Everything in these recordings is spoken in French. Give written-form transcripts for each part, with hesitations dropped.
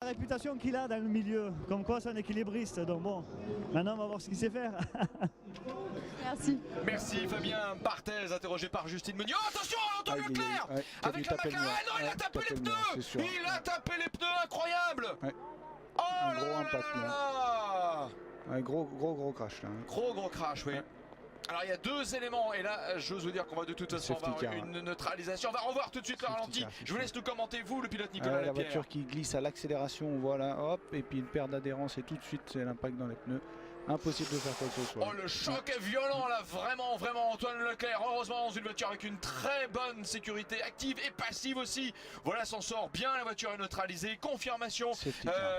La réputation qu'il a dans le milieu, comme quoi c'est un équilibriste, donc bon, maintenant on va voir ce qu'il sait faire. Merci. Merci Fabien Barthez, interrogé par Justine Meunier. Oh, attention, Antoine Leclerc avec la McLaren, non, il a tapé les pneus. Il a tapé les pneus, incroyable. Oh un là gros là impact, là là. Un gros crash là. Gros crash, oui. Alors il y a deux éléments, et là j'ose vous dire qu'on va de toute façon avoir une neutralisation. On va revoir tout de suite le ralenti. Je vous laisse nous commenter, vous, le pilote Nicolas Lapierre. La voiture qui glisse à l'accélération, on voit là, hop, et puis une perte d'adhérence, et tout de suite c'est l'impact dans les pneus. Impossible de faire quoi que ce soit. Oh, le choc est violent là, vraiment Antoine Leclerc, heureusement dans une voiture avec une très bonne sécurité active et passive aussi. Voilà, s'en sort bien, la voiture est neutralisée, confirmation.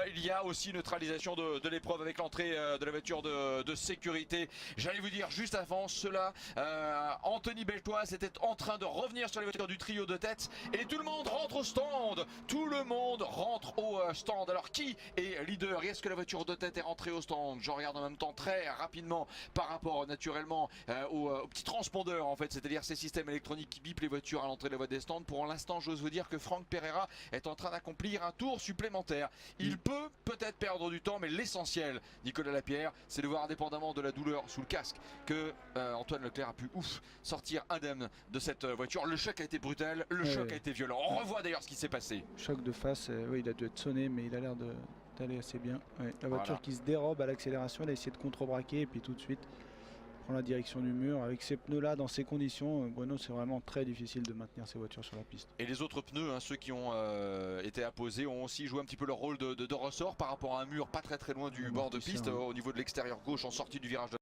Il y a aussi neutralisation de l'épreuve avec l'entrée de la voiture de sécurité. J'allais vous dire juste avant cela, Anthony Beltoise était en train de revenir sur les voitures du trio de tête et tout le monde rentre au stand. Tout le monde rentre au stand. Alors qui est leader? Est-ce que la voiture de tête est rentrée au stand? Je regarde en même temps très rapidement par rapport naturellement au petit transpondeur en fait, c'est-à-dire ces systèmes électroniques qui bipent les voitures à l'entrée de la voie des stands. Pour l'instant, j'ose vous dire que Franck Pereira est en train d'accomplir un tour supplémentaire. Il peut peut-être perdre du temps, mais l'essentiel, Nicolas Lapierre, c'est de voir, indépendamment de la douleur sous le casque, que Antoine Leclerc a pu sortir indemne de cette voiture. Le choc a été brutal, le choc a été violent. On revoit d'ailleurs ce qui s'est passé. Choc de face, oui, il a dû être sonné, mais il a l'air d'aller assez bien. La voiture qui se dérobe à l'accélération, elle a essayé de contre-braquer et puis tout de suite prend la direction du mur. Avec ces pneus là, dans ces conditions, Bueno, c'est vraiment très difficile de maintenir ces voitures sur la piste. Et les autres pneus, ceux qui ont été apposés, ont aussi joué un petit peu leur rôle de ressort par rapport à un mur pas très loin du bord de piste, au niveau de l'extérieur gauche en sortie du virage de